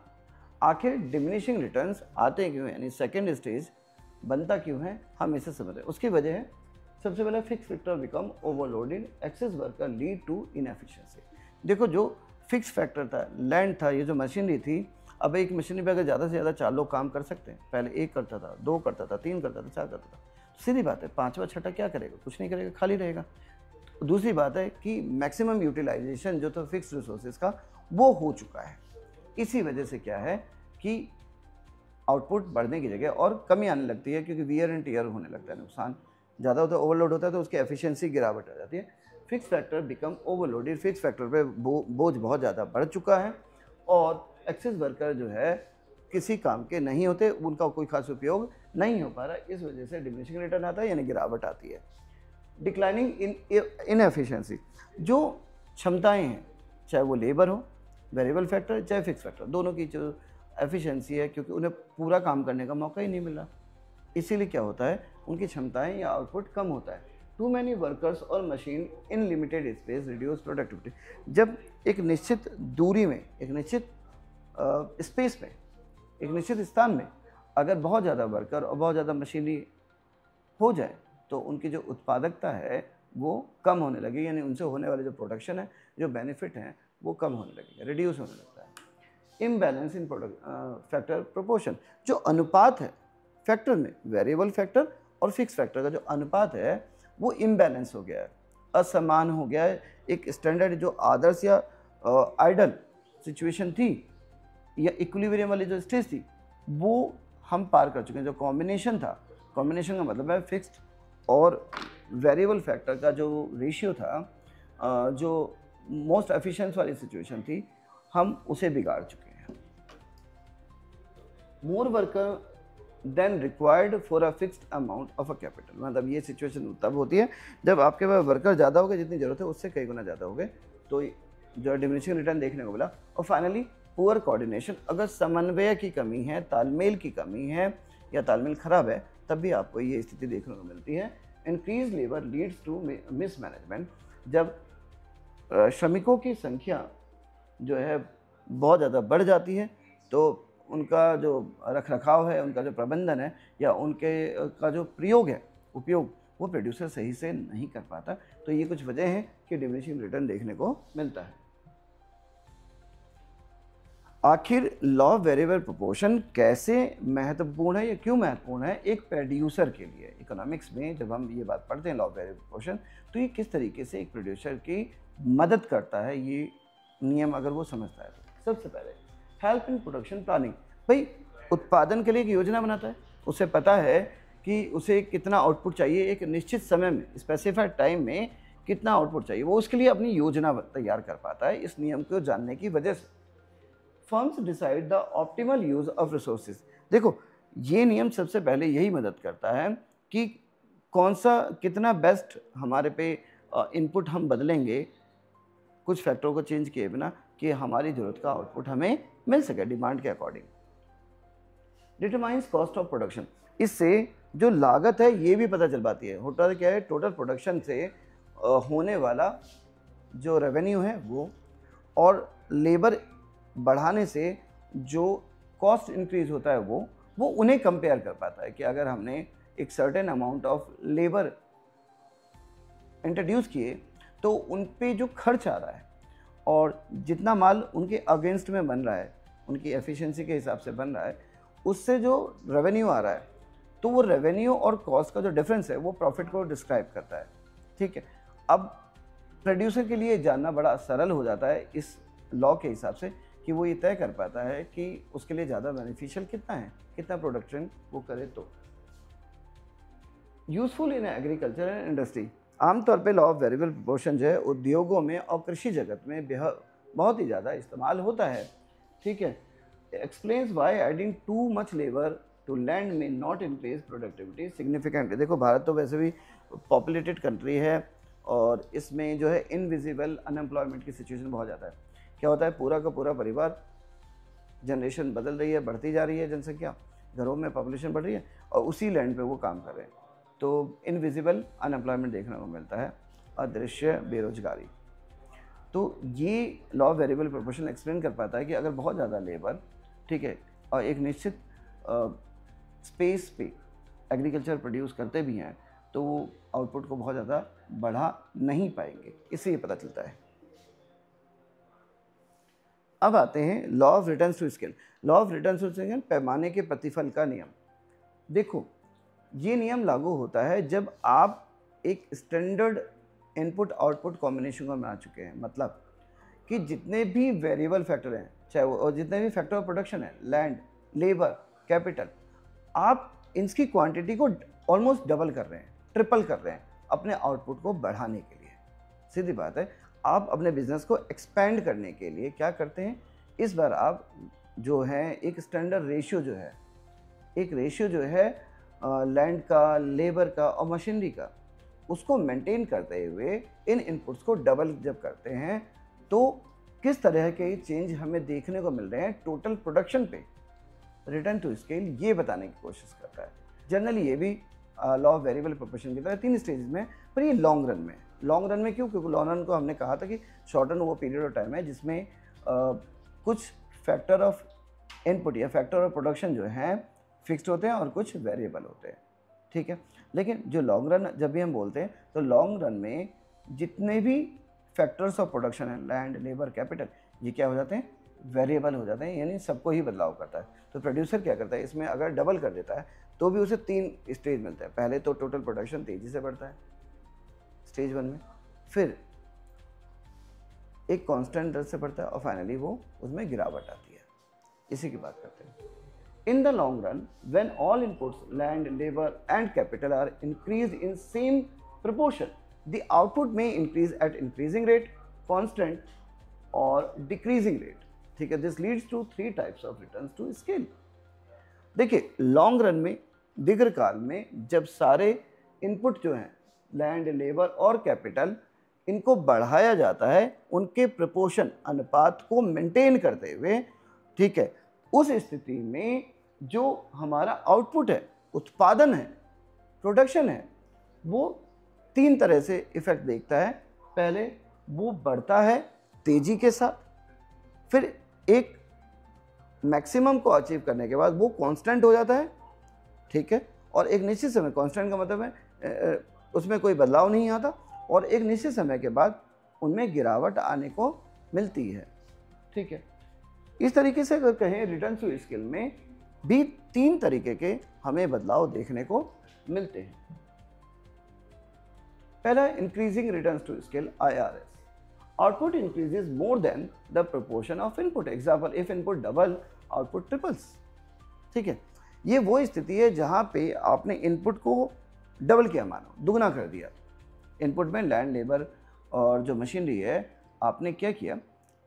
आखिर डिमिनिशिंग रिटर्न्स आते क्यों हैं, यानी सेकेंड स्टेज बनता क्यों है, हम इसे समझ रहे हैं। उसकी वजह है, सबसे पहले fix factor become overloaded, excess worker lead to inefficiency. देखो जो फिक्स फैक्टर था, लैंड था, ये जो मशीनरी थी, अब एक मशीनरी पे अगर ज़्यादा से ज़्यादा 4 लोग काम कर सकते हैं, पहले 1 करता था, 2 करता था, 3 करता था, 4 करता था, सीधी बात है 5वां 6वां क्या करेगा, कुछ नहीं करेगा, खाली रहेगा। दूसरी बात है कि मैक्सिमम यूटिलाइजेशन जो था फिक्स रिसोर्सेज का वो हो चुका है, इसी वजह से क्या है कि आउटपुट बढ़ने की जगह और कमी आने लगती है, क्योंकि वियर एंड टियर होने लगता है, नुकसान ज़्यादा होता है, ओवरलोड होता है, तो उसकी एफिशिएंसी गिरावट आ जाती है। Fix factor become overloaded, fix factor पे बोझ बहुत ज़्यादा बढ़ चुका है और एक्सेस वर्कर जो है किसी काम के नहीं होते, उनका कोई खास उपयोग नहीं हो पा रहा, इस वजह से डिमिनिशिंग रिटर्न आता है, यानी गिरावट आती है। डिक्लाइनिंग इन इनएफिशिएंसी, जो क्षमताएं हैं चाहे वो लेबर हो, वेरिएबल फैक्टर, चाहे फिक्स फैक्टर, दोनों की जो एफिशिएंसी है, क्योंकि उन्हें पूरा काम करने का मौका ही नहीं मिला, इसीलिए क्या होता है, उनकी क्षमताएं या आउटपुट कम होता है। टू मैनी वर्कर्स और machine in limited space reduce productivity. जब एक निश्चित दूरी में, एक निश्चित स्पेस में, एक निश्चित स्थान में अगर बहुत ज़्यादा वर्कर और बहुत ज़्यादा मशीनरी हो जाए तो उनकी जो उत्पादकता है वो कम होने लगी, यानी उनसे होने वाले जो प्रोडक्शन है, जो बेनिफिट हैं, वो कम होने लगेगा, रिड्यूस होने लगता है। इम्बैलेंस इन प्रोडक्ट फैक्टर प्रोपोर्शन, जो अनुपात है फैक्टर में, वेरिएबल फैक्टर और फिक्स फैक्टर का जो अनुपात है वो इम्बैलेंस हो गया है, असमान हो गया है। एक स्टैंडर्ड जो आदर्श या आइडल सिचुएशन थी या इक्विलिब्रियम वाली जो स्टेज थी वो हम पार कर चुके हैं। जो कॉम्बिनेशन था, कॉम्बिनेशन का मतलब है फिक्स्ड और वेरिएबल फैक्टर का जो रेशियो था, जो मोस्ट एफिशिएंट वाली सिचुएशन थी, हम उसे बिगाड़ चुके हैं। More worker than required for a fixed amount of a capital, मतलब ये सिचुएशन तब होती है जब आपके पास वर्कर ज़्यादा हो गए, जितनी ज़रूरत है उससे कई गुना ज़्यादा हो गए, तो जो डिमिनिशिंग रिटर्न देखने को मिला। और फाइनली पुअर कोऑर्डिनेशन, अगर समन्वय की कमी है, तालमेल की कमी है या तालमेल खराब है, तब भी आपको ये स्थिति देखने को मिलती है। Increase labour leads to mismanagement, जब श्रमिकों की संख्या जो है बहुत ज़्यादा बढ़ जाती है तो उनका जो रखरखाव है, उनका जो प्रबंधन है या उनके का जो प्रयोग है, उपयोग, वो प्रोड्यूसर सही से नहीं कर पाता। तो ये कुछ वजह हैं कि डिमिनिशिंग रिटर्न देखने को मिलता है। आखिर लॉ ऑफ वेरिएबल प्रोपोर्शन कैसे महत्वपूर्ण है या क्यों महत्वपूर्ण है एक प्रोड्यूसर के लिए? इकोनॉमिक्स में जब हम ये बात पढ़ते हैं लॉ ऑफ वेरिएबल प्रोपोर्शन, तो ये किस तरीके से एक प्रोड्यूसर की मदद करता है, ये नियम अगर वो समझता है तो। सबसे पहले हेल्प इन प्रोडक्शन प्लानिंग, भाई उत्पादन के लिए एक योजना बनाता है, उसे पता है कि उसे कितना आउटपुट चाहिए, एक निश्चित समय में, स्पेसिफाइड टाइम में कितना आउटपुट चाहिए, वो उसके लिए अपनी योजना तैयार कर पाता है इस नियम को जानने की वजह से। Firms decide the optimal use of resources, देखो ये नियम सबसे पहले यही मदद करता है कि कौन सा कितना बेस्ट हमारे पे इनपुट हम बदलेंगे कुछ फैक्टरों को चेंज किए बिना, कि हमारी ज़रूरत का आउटपुट हमें मिल सके डिमांड के according. Determines cost of production, इससे जो लागत है ये भी पता चल पाती है। होता क्या है, टोटल प्रोडक्शन से होने वाला जो रेवेन्यू है वो, और लेबर बढ़ाने से जो कॉस्ट इंक्रीज होता है वो उन्हें कंपेयर कर पाता है कि अगर हमने एक certain amount of labour introduce किए तो उन पे जो खर्च आ रहा है और जितना माल उनके अगेंस्ट में बन रहा है, उनकी एफिशिएंसी के हिसाब से बन रहा है, उससे जो रेवेन्यू आ रहा है, तो वो रेवेन्यू और कॉस्ट का जो डिफरेंस है वो प्रॉफिट को डिस्क्राइब करता है। ठीक है, अब प्रोड्यूसर के लिए जानना बड़ा सरल हो जाता है इस लॉ के हिसाब से कि वो ये तय कर पाता है कि उसके लिए ज़्यादा बेनिफिशियल कितना है, कितना प्रोडक्शन वो करे। तो useful in agriculture and industry, आमतौर पे लॉ ऑफ वेरिएबल प्रोपोर्शन जो है उद्योगों में और कृषि जगत में बहुत ही ज़्यादा इस्तेमाल होता है। ठीक है, explains why adding too much labour to land may not increase productivity significantly. देखो भारत तो वैसे भी पॉपुलेटेड कंट्री है और इसमें जो है इनविजिबल अनएम्प्लॉयमेंट की सिचुएशन बहुत ज़्यादा है। क्या होता है, पूरा का पूरा परिवार, जनरेशन बदल रही है, बढ़ती जा रही है जनसंख्या, घरों में पॉपुलेशन बढ़ रही है और उसी लैंड पे वो काम कर रहे हैं, तो इनविजिबल अनएम्प्लॉयमेंट देखने को मिलता है, अदृश्य बेरोजगारी। तो ये law of variable proportion explain कर पाता है कि अगर बहुत ज़्यादा लेबर, ठीक है, और एक निश्चित स्पेस पे एग्रीकल्चर प्रोड्यूस करते भी हैं तो वो आउटपुट को बहुत ज़्यादा बढ़ा नहीं पाएंगे, इससे ये पता चलता है। अब आते हैं law of return to scale. Law of return to scale, पैमाने के प्रतिफल का नियम। देखो ये नियम लागू होता है जब आप एक स्टैंडर्ड इनपुट आउटपुट कॉम्बिनेशन को बना चुके हैं, मतलब कि जितने भी वेरिएबल फैक्टर हैं, चाहे वो और जितने भी फैक्टर ऑफ प्रोडक्शन है, लैंड, लेबर, कैपिटल, आप इनकी क्वांटिटी को ऑलमोस्ट डबल कर रहे हैं, ट्रिपल कर रहे हैं अपने आउटपुट को बढ़ाने के लिए। सीधी बात है, आप अपने बिजनेस को एक्सपेंड करने के लिए क्या करते हैं, इस बार आप जो है एक स्टैंडर्ड रेशियो जो है, एक रेशियो जो है लैंड का, लेबर का और मशीनरी का, उसको मेंटेन करते हुए इन इनपुट्स को डबल जब करते हैं तो किस तरह के चेंज हमें देखने को मिल रहे हैं टोटल प्रोडक्शन पे, रिटर्न टू स्केल ये बताने की कोशिश करता है। जनरली ये भी लॉ ऑफ वेरिएबल प्रोपोर्शन की तरह 3 स्टेजेस में, पर ये लॉन्ग रन में। लॉन्ग रन में क्यों? क्योंकि लॉन्ग रन को हमने कहा था कि शॉर्ट रन वो पीरियड ऑफ टाइम है जिसमें कुछ फैक्टर ऑफ इनपुट या फैक्टर ऑफ प्रोडक्शन जो हैं फिक्स्ड होते हैं और कुछ वेरिएबल होते हैं, ठीक है। लेकिन जो लॉन्ग रन जब भी हम बोलते हैं तो लॉन्ग रन में जितने भी फैक्टर्स ऑफ प्रोडक्शन है, लैंड, लेबर, कैपिटल, ये क्या हो जाते हैं? वेरिएबल हो जाते हैं, यानी सबको ही बदलाव करता है। तो प्रोड्यूसर क्या करता है, इसमें अगर डबल कर देता है तो भी उसे 3 स्टेज मिलते हैं। पहले तो टोटल प्रोडक्शन तेजी से बढ़ता है स्टेज 1 में, फिर एक कांस्टेंट दर से बढ़ता है और फाइनली वो उसमें गिरावट आती है। इसी की बात करते हैं। In the long run, when all inputs, land, labor and capital are increased in same proportion, the output may increase at increasing rate, constant or decreasing rate. ठीक है, this leads to 3 types of returns to scale. देखिए, लॉन्ग रन में, दीर्घकाल में जब सारे इनपुट जो हैं, लैंड, लेबर और कैपिटल, इनको बढ़ाया जाता है उनके प्रोपोर्शन, अनुपात को मेंटेन करते हुए, ठीक है, उस स्थिति में जो हमारा आउटपुट है, उत्पादन है, प्रोडक्शन है, वो 3 तरह से इफेक्ट देखता है। पहले वो बढ़ता है तेजी के साथ, फिर एक मैक्सिमम को अचीव करने के बाद वो कांस्टेंट हो जाता है, ठीक है, और एक निश्चित समय, कांस्टेंट का मतलब है उसमें कोई बदलाव नहीं आता, और एक निश्चित समय के बाद उनमें गिरावट आने को मिलती है, ठीक है। इस तरीके से अगर कहें रिटर्न टू स्केल में भी 3 तरीके के हमें बदलाव देखने को मिलते हैं। पहला, increasing returns to scale, IRS। Output increases more than the proportion of input. Example, if input double, output triples, ठीक है। ये वो स्थिति है जहां पे आपने इनपुट को डबल किया, मानो दुगना कर दिया। इनपुट में लैंड, लेबर और जो मशीनरी है, आपने क्या किया,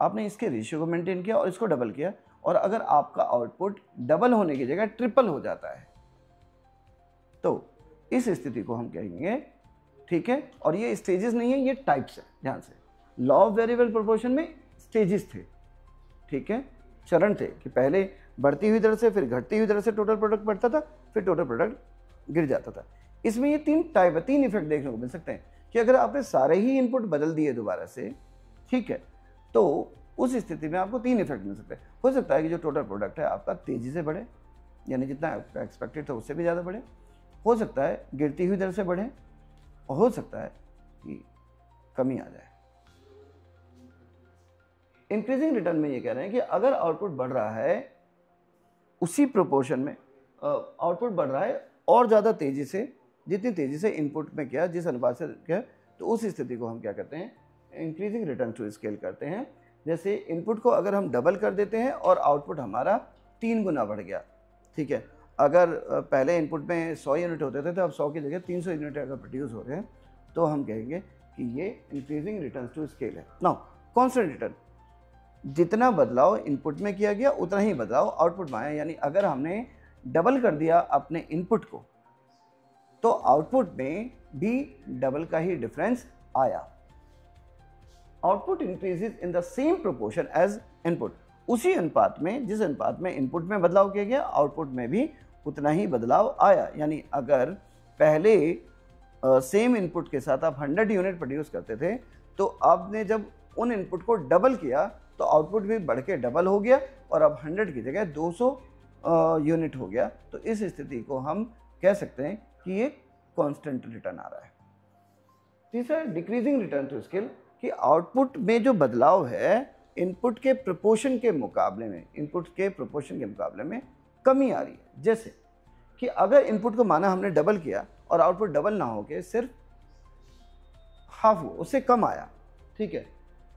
आपने इसके रेशियो को मेंटेन किया और इसको डबल किया, और अगर आपका आउटपुट डबल होने की जगह ट्रिपल हो जाता है तो इस स्थिति को हम कहेंगे, ठीक है। और ये स्टेजेस नहीं है, ये टाइप्स है। ध्यान से, लॉ ऑफ वेरिएबल प्रोपोर्शन में स्टेजेस थे, ठीक है, चरण थे कि पहले बढ़ती हुई दर से, फिर घटती हुई दर से टोटल प्रोडक्ट बढ़ता था, फिर टोटल प्रोडक्ट गिर जाता था। इसमें ये 3 टाइप है, 3 इफेक्ट देखने को मिल सकते हैं कि अगर आपने सारे ही इनपुट बदल दिए दोबारा से, ठीक है, तो उस स्थिति में आपको 3 इफेक्ट मिल सकते हैं। हो सकता है कि जो टोटल प्रोडक्ट है आपका तेजी से बढ़े, यानी जितना एक्सपेक्टेड था उससे भी ज़्यादा बढ़े, हो सकता है गिरती हुई दर से बढ़े, और हो सकता है कि कमी आ जाए। इंक्रीजिंग रिटर्न में ये कह रहे हैं कि अगर आउटपुट बढ़ रहा है उसी प्रोपोर्शन में, आउटपुट बढ़ रहा है और ज़्यादा तेजी से, जितनी तेजी से इनपुट में किया, जिस अनुपात से किया, तो उस स्थिति को हम क्या करते हैं, इंक्रीजिंग रिटर्न टू स्केल करते हैं। जैसे इनपुट को अगर हम डबल कर देते हैं और आउटपुट हमारा 3 गुना बढ़ गया, ठीक है। अगर पहले इनपुट में 100 यूनिट होते थे तो अब 100 की जगह 300 यूनिट अगर प्रोड्यूस हो रहे हैं तो हम कहेंगे कि ये इंक्रीजिंग रिटर्न टू स्केल है। नाउ, कांस्टेंट रिटर्न, जितना बदलाव इनपुट में किया गया उतना ही बदलाव आउटपुट में आया। यानी अगर हमने डबल कर दिया अपने इनपुट को तो आउटपुट में भी डबल का ही डिफरेंस आया। Output increases in the same proportion as input. उसी अनुपात में, जिस अनुपात में इनपुट में बदलाव किया गया, आउटपुट में भी उतना ही बदलाव आया। यानी अगर पहले सेम इनपुट के साथ आप 100 यूनिट प्रोड्यूस करते थे, तो आपने जब उन इनपुट को डबल किया तो आउटपुट भी बढ़ के डबल हो गया और अब 100 की जगह 200 यूनिट हो गया। तो इस स्थिति को हम कह सकते हैं कि ये कांस्टेंट रिटर्न आ रहा है। तीसरा, डिक्रीजिंग रिटर्न टू स्केल, कि आउटपुट में जो बदलाव है इनपुट के प्रोपोर्शन के मुकाबले में, इनपुट के प्रोपोर्शन के मुकाबले में कमी आ रही है। जैसे कि अगर इनपुट को माना हमने डबल किया और आउटपुट डबल ना होके सिर्फ हाफ हो, उससे कम आया, ठीक है।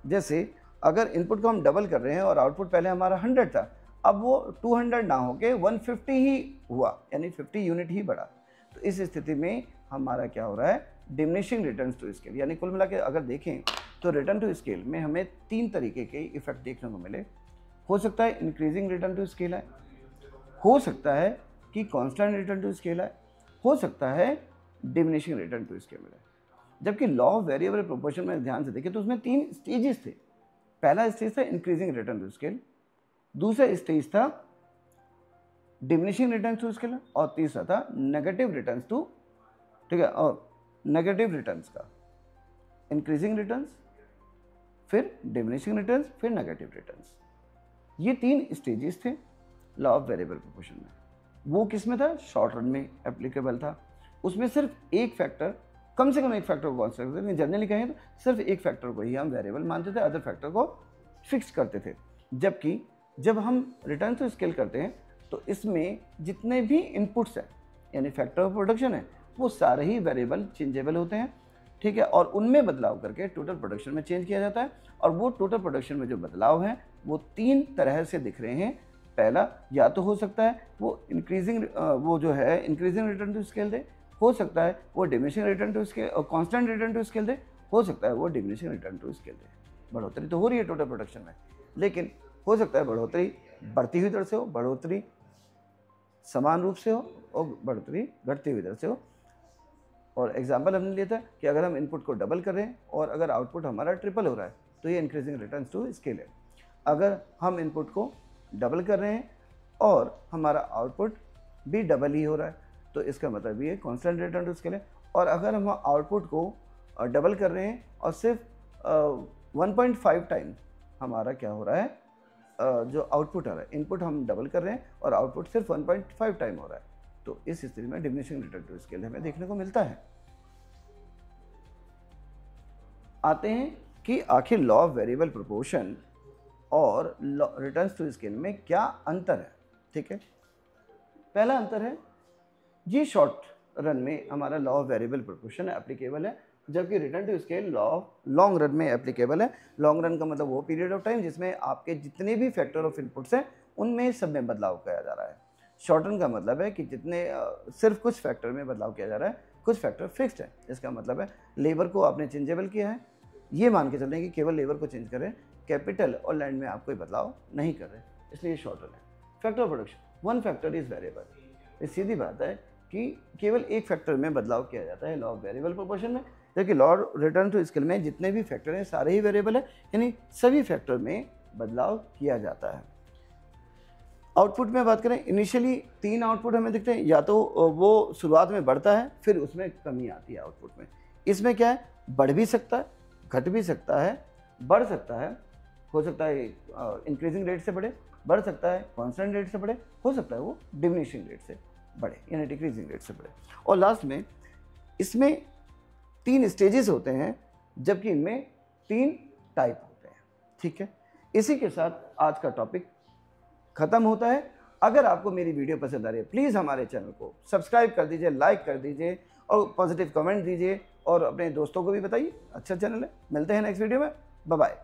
जैसे अगर इनपुट को हम डबल कर रहे हैं और आउटपुट पहले हमारा 100 था, अब वो 200 ना होके 150 ही हुआ, यानी 50 यूनिट ही बढ़ा। तो इस स्थिति में हमारा क्या हो रहा है, डिमिनिशिंग रिटर्न्स टू स्केल। यानी कुल मिला के अगर देखें तो रिटर्न टू स्केल में हमें 3 तरीके के इफेक्ट देखने को मिले। हो सकता है इंक्रीजिंग रिटर्न टू स्केल है, हो सकता है कि कांस्टेंट रिटर्न टू स्केल है, हो सकता है डिमिनिशिंग रिटर्न टू स्केल है। जबकि लॉ ऑफ वेरिएबल प्रोपोर्शन में ध्यान से देखें तो उसमें 3 स्टेजेस थे। पहला स्टेज था इंक्रीजिंग रिटर्न टू स्केल, दूसरा स्टेज था डिमिनिशिंग रिटर्न टू स्केल, और तीसरा था नेगेटिव रिटर्न टू, ठीक है, और नेगेटिव रिटर्न्स का इंक्रीजिंग रिटर्न्स, फिर डिमिनिशिंग रिटर्न्स, फिर नेगेटिव रिटर्न्स। ये 3 स्टेजेस थे लॉ ऑफ वेरिएबल प्रोपोर्शन में। वो किस में था? शॉर्ट रन में एप्लीकेबल था। उसमें सिर्फ एक फैक्टर, कम से कम एक फैक्टर को कॉन्स्टेंट करते थे। जनरली कहें तो सिर्फ एक फैक्टर को ही हम वेरिएबल मानते थे, अदर फैक्टर को फिक्स करते थे। जबकि जब हम रिटर्न टू स्केल करते हैं तो इसमें जितने भी इनपुट्स हैं, यानी फैक्टर ऑफ प्रोडक्शन है, वो सारे ही वेरिएबल चेंजेबल होते हैं, ठीक है, और उनमें बदलाव करके टोटल प्रोडक्शन में चेंज किया जाता है। और वो टोटल प्रोडक्शन में जो बदलाव हैं वो 3 तरह से दिख रहे हैं। पहला, या तो हो सकता है वो इंक्रीजिंग, वो जो है इंक्रीजिंग रिटर्न टू स्केल दे, हो सकता है वो डिमिनिशिंग रिटर्न टू स्केल और कांस्टेंट रिटर्न टू स्केल दे, हो सकता है वो डिमिनिशिंग रिटर्न टू स्केल दे। बढ़ोतरी तो हो रही है टोटल प्रोडक्शन में, लेकिन हो सकता है बढ़ोतरी बढ़ती हुई दर से हो, बढ़ोतरी समान रूप से हो, और बढ़ोतरी घटती हुई दर से हो। और एग्जाम्पल हमने लिया था कि अगर हम इनपुट को डबल कर रहे हैं और अगर आउटपुट हमारा ट्रिपल हो रहा है तो ये इंक्रीजिंग रिटर्न्स टू स्केल है। अगर हम इनपुट को डबल कर रहे हैं और हमारा आउटपुट भी डबल ही हो रहा है तो इसका मतलब ये कांस्टेंट रिटर्न टू स्केल है। और अगर हम आउटपुट को डबल कर रहे हैं और सिर्फ 1.5 टाइम हमारा क्या हो रहा है, जो आउटपुट आ रहा है, इनपुट हम डबल कर रहे हैं और आउटपुट सिर्फ 1.5 टाइम हो रहा है, तो इस स्थिति में डिमिनिशिंग रिटर्न टू स्केल हमें देखने को मिलता है। आते हैं कि आखिर लॉ ऑफ वेरिएबल प्रोपोर्शन और रिटर्न टू स्केल में क्या अंतर है, ठीक है। पहला अंतर है, ये शॉर्ट रन में हमारा law of variable proportion applicable है, जबकि return to scale law of long run में एप्लीकेबल है। लॉन्ग रन का मतलब वो पीरियड ऑफ टाइम जिसमें आपके जितने भी फैक्टर ऑफ इनपुट्स हैं उनमें सब में बदलाव किया जा रहा है। शॉर्ट रन का मतलब है कि जितने सिर्फ कुछ फैक्टर में बदलाव किया जा रहा है, कुछ फैक्टर फिक्स्ड है। इसका मतलब है लेबर को आपने चेंजेबल किया है, ये मान के चलते हैं कि केवल लेबर को चेंज करें, कैपिटल और लैंड में आप कोई बदलाव नहीं कर रहे, इसलिए शॉर्ट रन है। Factor of production, one factor is variable. ये सीधी बात है कि केवल एक फैक्टर में बदलाव किया जाता है लॉ ऑफ वेरिएबल प्रोपोर्शन में, जबकि लॉ रिटर्न टू स्केल में जितने भी फैक्टर हैं सारे ही वेरिएबल है, यानी सभी फैक्टर में बदलाव किया जाता है। आउटपुट में बात करें, इनिशियली 3 आउटपुट हमें दिखते हैं, या तो वो शुरुआत में बढ़ता है फिर उसमें कमी आती है आउटपुट में। इसमें क्या है, बढ़ भी सकता है, घट भी सकता है, बढ़ सकता है, हो सकता है इंक्रीजिंग रेट से बढ़े, बढ़ सकता है कांस्टेंट रेट से बढ़े, हो सकता है वो डिमिनिशिंग रेट से बढ़े यानी डिक्रीजिंग रेट से बढ़े। और लास्ट में इसमें 3 स्टेजेस होते हैं, जबकि इनमें 3 टाइप होते हैं, ठीक है। इसी के साथ आज का टॉपिक खत्म होता है। अगर आपको मेरी वीडियो पसंद आ रही है प्लीज़ हमारे चैनल को सब्सक्राइब कर दीजिए, लाइक कर दीजिए और पॉजिटिव कमेंट दीजिए और अपने दोस्तों को भी बताइए। अच्छा चैनल है। मिलते हैं नेक्स्ट वीडियो में, बाय बाय।